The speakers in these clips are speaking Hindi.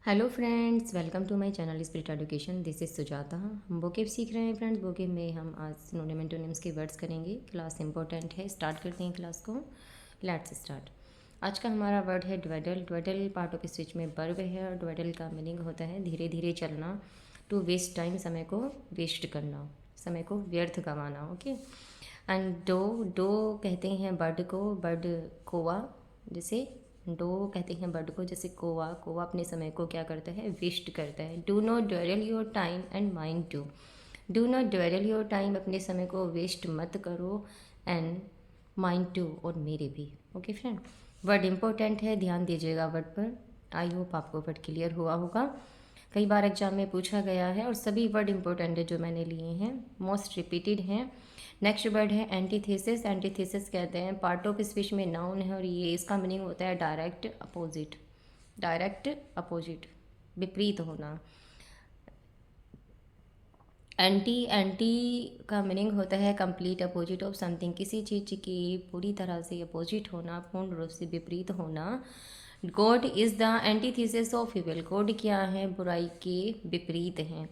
Hello friends, welcome to my channel spirit education. This is Sujata. हम वोकेब सीख रहे हैं फ्रेंड्स। वोकेब में हम आज सिनोनिम एंटोनिम्स के वर्ड्स करेंगे। क्लास इंपॉर्टेंट है, स्टार्ट करते हैं क्लास को। Let's start. आज का हमारा वर्ड है ड्वेडल। ड्वेडल पार्ट ऑफ स्पीच में वर्ब है और ड्वेडल का मीनिंग होता है धीरे धीरे चलना, टू वेस्ट टाइम, समय को वेस्ट करना, समय को व्यर्थ गंवाना। ओके। एंड डो, डो कहते हैं बर्ड को, बर्ड कोवा, जैसे डो कहते हैं बर्ड को, जैसे कोवा, कोवा अपने समय को क्या करता है, वेस्ट करता है। Do not dwell your time and mind to, do not dwell your time, अपने समय को वेस्ट मत करो, एंड माइंड टू, और मेरे भी। ओके फ्रेंड, वर्ड इंपॉर्टेंट है, ध्यान दीजिएगा वर्ड पर। आई होप आपको वर्ड क्लियर हुआ होगा। कई बार एग्जाम में पूछा गया है और सभी वर्ड इंपॉर्टेंट है जो मैंने लिए हैं, मोस्ट रिपीटेड हैं। नेक्स्ट वर्ड है एंटीथेसिस। एंटीथेसिस कहते हैं पार्ट ऑफ स्पीच में नाउन है और ये इसका मीनिंग होता है डायरेक्ट अपोजिट, डायरेक्ट अपोजिट, विपरीत होना। एंटी, एंटी का मीनिंग होता है कंप्लीट अपोजिट ऑफ समथिंग, किसी चीज़ की पूरी तरह से अपोजिट होना, पूर्ण रूप से विपरीत होना। God is the antithesis of evil, God क्या है, बुराई के विपरीत हैं।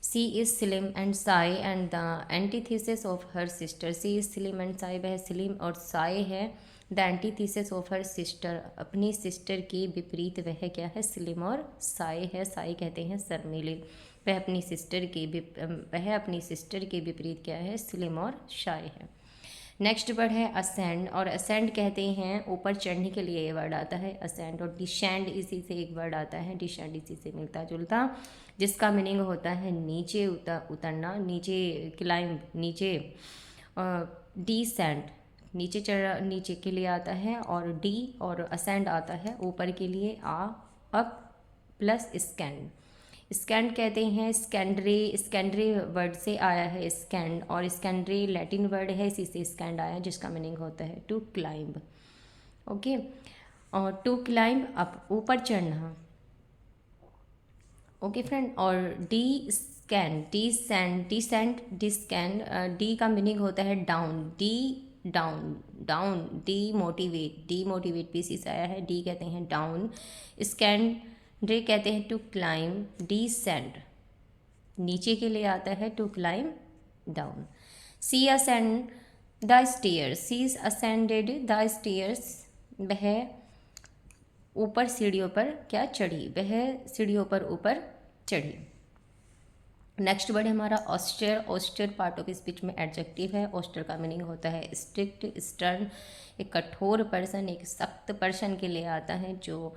She is slim and shy and the antithesis of her sister, she is slim and shy, वह स्लिम और साई है। The antithesis of her sister, अपनी सिस्टर के विपरीत वह क्या है, स्लिम और साई है। साई कहते हैं शर्मीली, वह अपनी सिस्टर के वह अपनी सिस्टर के विपरीत क्या है, स्लिम और शाय है। नेक्स्ट वर्ड है असेंड, और असेंड कहते हैं ऊपर चढ़ने के लिए ये वर्ड आता है असेंड। और डिशेंड इसी से एक वर्ड आता है, डिशेंड इसी से मिलता जुलता, जिसका मीनिंग होता है नीचे उतरना, नीचे क्लाइंब, नीचे। डिसेंड नीचे चढ़, नीचे के लिए आता है, और डी और असेंड आता है ऊपर के लिए, आ, अप प्लस स्कैंड। स्कैंड कहते हैं स्कैंडरी, स्कैंडरी वर्ड से आया है स्कैंड, और स्कैंडरी लैटिन वर्ड है, इसी से स्कैंड आया, जिसका मीनिंग होता है टू क्लाइंब। ओके, और टू क्लाइंब अप, ऊपर चढ़ना। ओके फ्रेंड, और D scan, D sand, D sand, D scan, D का मीनिंग होता है down, D down, down, D motivate, D motivate भी इसी से आया है, डी कहते हैं डाउन। स्कैंड्रे कहते हैं टू क्लाइंब, डी सेंड नीचे के लिए आता है, to climb down. She ascend the stairs, she ascended the stairs, वह ऊपर सीढ़ियों पर क्या चढ़ी, वह सीढ़ियों पर ऊपर चढ़ी। नेक्स्ट वर्ड है हमारा austere. Austere part of speech में एडजेक्टिव है। ऑस्टर का मीनिंग होता है स्ट्रिक्ट, स्टर्न, एक कठोर पर्सन, एक सख्त पर्सन के लिए आता है जो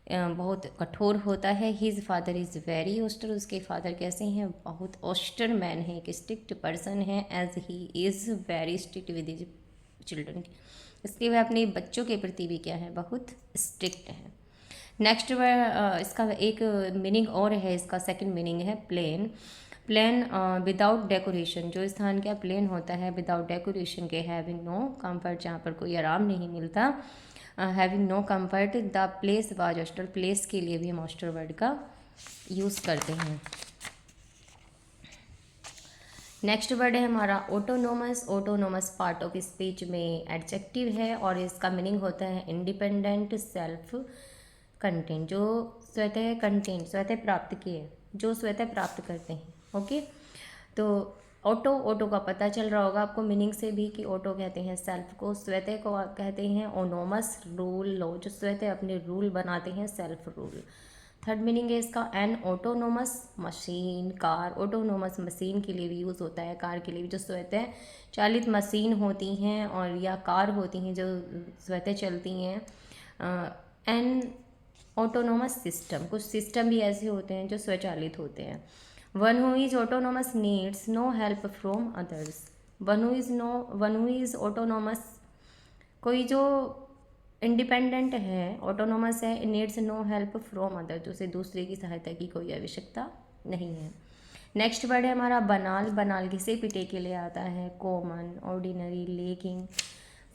बहुत कठोर होता है। His father is very austere, उसके फादर कैसे हैं, बहुत ऑस्टर मैन है, एक स्ट्रिक्ट पर्सन है। As he is very strict with his children, इसलिए वह अपने बच्चों के प्रति भी क्या है, बहुत स्ट्रिक्ट है। नेक्स्ट वह इसका एक मीनिंग और है, इसका सेकंड मीनिंग है प्लेन। प्लेन विदाउट डेकोरेशन, जो स्थान क्या प्लेन होता है विदाउट डेकोरेशन के, हैविंग नो कंफर्ट, जहाँ पर कोई आराम नहीं मिलता, having no comfort. The place was austere, place के लिए भी हम ऑस्टर वर्ड का यूज़ करते हैं। नेक्स्ट वर्ड है हमारा autonomous. Autonomous part of speech में एडजेक्टिव है और इसका मीनिंग होता है इंडिपेंडेंट, सेल्फ कंटेंट, जो स्वतः कंटेंट, स्वतः प्राप्त किए, जो स्वतः प्राप्त करते हैं। ओके, तो ऑटो, ऑटो का पता चल रहा होगा आपको मीनिंग से भी कि ऑटो कहते हैं सेल्फ को, स्वतः को कहते हैं ओनोमस, रूल, लो, जो स्वतः अपने रूल बनाते हैं, सेल्फ रूल। थर्ड मीनिंग है इसका N autonomous machine, car. Autonomous machine के लिए भी यूज़ होता है, कार के लिए भी, जो स्वतः चालित मशीन होती हैं और या कार होती हैं जो स्वतः चलती हैं। एन ऑटोनोमस सिस्टम, कुछ सिस्टम भी ऐसे होते हैं जो स्वचालित होते हैं। One who is autonomous needs no help from others, one who is autonomous, कोई जो इंडिपेंडेंट है, ऑटोनोमस है, needs no help from other, जो उसे दूसरे की सहायता की कोई आवश्यकता नहीं है। नेक्स्ट वर्ड है हमारा बनाल। बनाल घिसे पिटे के लिए आता है, common, ordinary, lacking,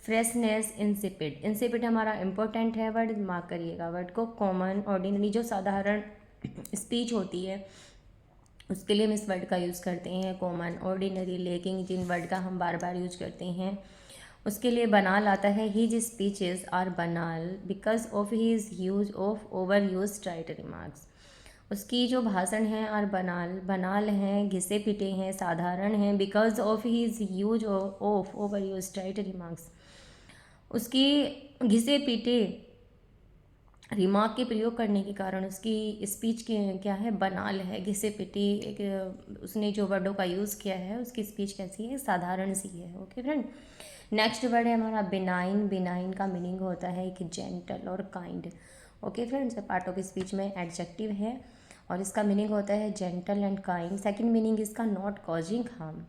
freshness, insipid. Insipid हमारा इंपॉर्टेंट है वर्ड, मार्क करिएगा वर्ड को। कॉमन, ऑर्डिनरी, जो साधारण स्पीच होती है उसके लिए हम इस वर्ड का यूज़ करते हैं, कॉमन, ऑर्डिनरी, लेकिंग, जिन वर्ड का हम बार बार यूज करते हैं उसके लिए बनाल आता है। His speeches are banal because of his use of over use trite remarks. उसकी जो भाषण है आर बनाल बनाल हैं, घिसे पिटे हैं, साधारण हैं, because of his use of over use trite remarks. उसकी घिसे पीटे रिमार्क के प्रयोग करने के कारण उसकी स्पीच के क्या है, बनाल है, घिसे पिटी। एक उसने जो वर्डों का यूज़ किया है उसकी स्पीच कैसी है, साधारण सी है। ओके फ्रेंड, नेक्स्ट वर्ड है हमारा बिनाइन। बिनाइन का मीनिंग होता है कि जेंटल और kind. Okay friends, part of speech में एडजेक्टिव है और इसका मीनिंग होता है gentle and kind. Second meaning इसका नॉट कॉजिंग हार्म,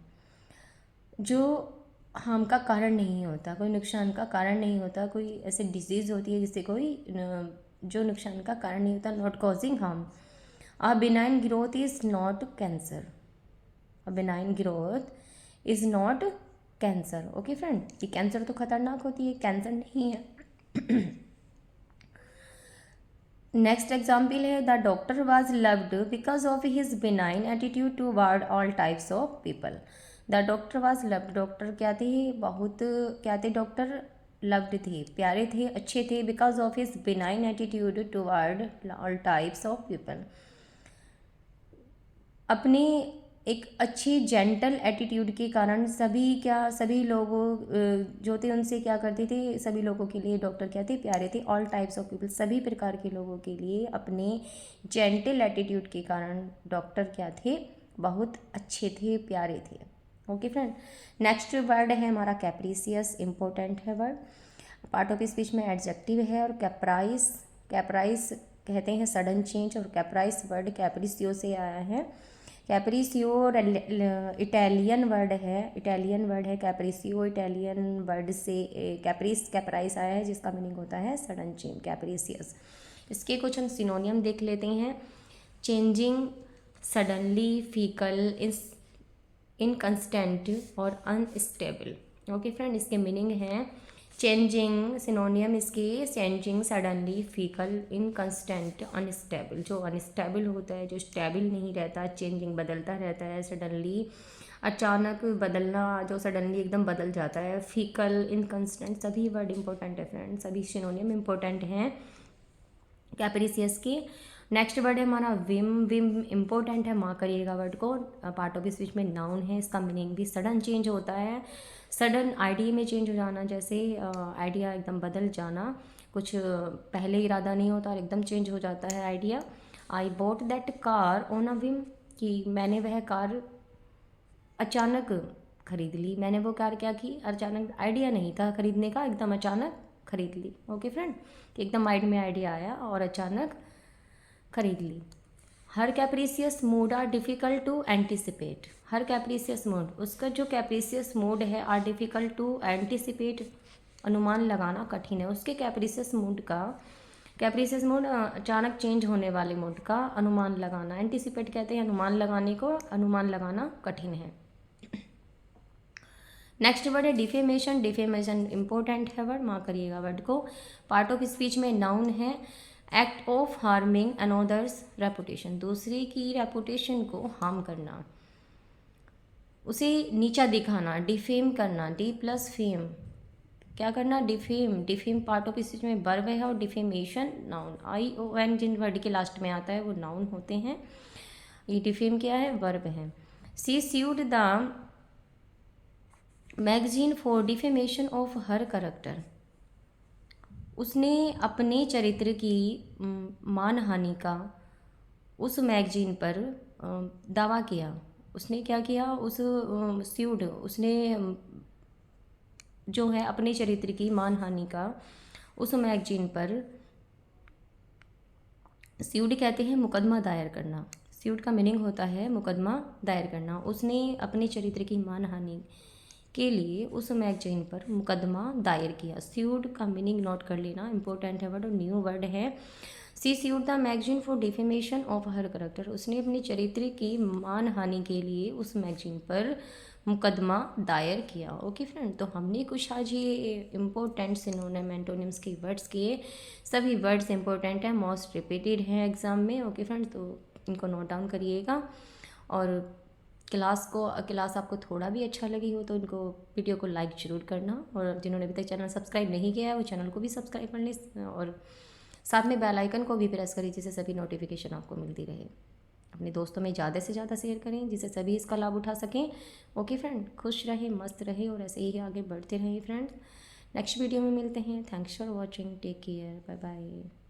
जो हार्म का कारण नहीं होता, कोई नुकसान का कारण नहीं होता। कोई ऐसे डिजीज़ होती है जिससे कोई जो नुकसान का कारण नहीं होता, not causing harm. A benign growth is not cancer. A benign growth is not cancer. Okay friend, ये कैंसर तो खतरनाक होती है, कैंसर नहीं है। नेक्स्ट एग्जाम्पल है the doctor was loved because of his benign attitude toward all types of people. The doctor was loved, doctor क्या थे, बहुत क्या थे, डॉक्टर लव्ड थे, प्यारे थे, अच्छे थे, because of his benign attitude toward all types of people. अपने एक अच्छी जेंटल एटीट्यूड के कारण सभी लोगों जो थे उनसे क्या करते थे, सभी लोगों के लिए डॉक्टर क्या थे, प्यारे थे। ऑल टाइप्स ऑफ पीपल, सभी प्रकार के लोगों के लिए अपने जेंटल एटीट्यूड के कारण डॉक्टर क्या थे, बहुत अच्छे थे, प्यारे थे। ओके फ्रेंड, नेक्स्ट वर्ड है हमारा कैप्रीसियस। इम्पोर्टेंट है वर्ड, पार्ट ऑफ स्पीच में एडजेक्टिव है। और कैप्राइस, कैप्राइस कहते हैं सडन चेंज, और कैप्राइस वर्ड कैप्रिसियो से आया है। कैप्रिसियो इटालियन वर्ड है, इटालियन वर्ड है कैप्रिसियो, इटालियन वर्ड से कैप्राइस आया है जिसका मीनिंग होता है सडन चेंज, कैप्रिसियस। इसके कुछ हम सिनोनियम देख लेते हैं। चेंजिंग, सडनली, फीकल, इनकंस्टेंट और अनस्टेबल। ओके फ्रेंड, इसके मीनिंग हैं चेंजिंग, सिनोनियम इसके चेंजिंग, सडनली, फीकल, इनकंस्टेंट, अनस्टेबल। जो अनस्टेबल होता है, जो स्टेबल नहीं रहता, चेंजिंग बदलता रहता है, सडनली अचानक बदलना, जो सडनली एकदम बदल जाता है, फीकल, इनकंस्टेंट, सभी वर्ड इंपॉर्टेंट है फ्रेंड, सभी सिनोनियम इंपॉर्टेंट हैं कैप्रिसियस के। नेक्स्ट वर्ड है हमारा विम। विम इंपॉर्टेंट है, मार्क करिएगा वर्ड को, पार्ट ऑफ स्पीच में नाउन है, इसका मीनिंग भी सडन चेंज होता है, सडन आइडिया में चेंज हो जाना, जैसे आइडिया एकदम बदल जाना, कुछ पहले इरादा नहीं होता और एकदम चेंज हो जाता है idea. I bought that car on a Vim, कि मैंने वह कार अचानक खरीद ली, मैंने वो कार क्या की, अचानक, आइडिया नहीं था खरीदने का, एकदम अचानक खरीद ली। ओके फ्रेंड, कि एकदम माइंड में आइडिया आया और अचानक खरीद ली। Her capricious mood are difficult to anticipate. Her capricious mood, उसका जो कैप्रीसियस मूड है आर डिफ़िकल्ट टू एंटिसिपेट, अनुमान लगाना कठिन है। उसके कैप्रीसियस मूड का, कैप्रीसियस मूड अचानक चेंज होने वाले मूड का अनुमान लगाना, एंटिसिपेट कहते हैं अनुमान लगाने को, अनुमान लगाना कठिन है। नेक्स्ट वर्ड है डिफेमेशन। डिफेमेशन इंपॉर्टेंट है वर्ड, मार्क करिएगा वर्ड को, पार्ट ऑफ स्पीच में नाउन है। एक्ट ऑफ हार्मिंग अनोदर्स रेपुटेशन, दूसरे की रेपुटेशन को हार्म करना, उसे नीचा दिखाना, डिफेम करना, डी प्लस फेम, क्या करना, defame. Defame part of speech में वर्ब है और डिफेमेशन नाउन। आई ओ एन जिन वर्ड के लास्ट में आता है वो नाउन होते हैं, ये डिफेम क्या है, वर्ब है। She sued the magazine for defamation of her character, उसने अपने चरित्र की मानहानि का उस मैगजीन पर दावा किया। उसने क्या किया, उस स्यूड, उसने जो है अपने चरित्र की मानहानि का उस मैगजीन पर, स्यूड कहते हैं मुकदमा दायर करना, स्यूड का मीनिंग होता है मुकदमा दायर करना। उसने अपने चरित्र की मानहानि के लिए उस मैगजीन पर मुकदमा दायर किया। स्यूड का मीनिंग नोट कर लेना, इंपॉर्टेंट है वर्ड और न्यू वर्ड है। She sued the magazine for defamation of her character, उसने अपने चरित्र की मानहानि के लिए उस मैगजीन पर मुकदमा दायर किया। ओके फ्रेंड, तो हमने कुछ आज ये इम्पोर्टेंट सिनोनिम एंटोनिम्स के वर्ड्स किए, सभी वर्ड्स इंपॉर्टेंट हैं, मोस्ट रिपीटेड हैं एग्जाम में। ओके फ्रेंड, तो इनको नोट डाउन करिएगा और क्लास आपको थोड़ा भी अच्छा लगी हो तो इनको वीडियो को लाइक ज़रूर करना, और जिन्होंने अभी तक चैनल सब्सक्राइब नहीं किया है वो चैनल को भी सब्सक्राइब कर लें, और साथ में बेल आइकन को भी प्रेस करें जिससे सभी नोटिफिकेशन आपको मिलती रहे। अपने दोस्तों में ज़्यादा से ज़्यादा शेयर करें जिससे सभी इसका लाभ उठा सकें। ओके फ्रेंड, खुश रहे, मस्त रहे और ऐसे ही आगे बढ़ते रहें फ्रेंड्स। नेक्स्ट वीडियो में मिलते हैं। Thanks for watching, take care, bye bye.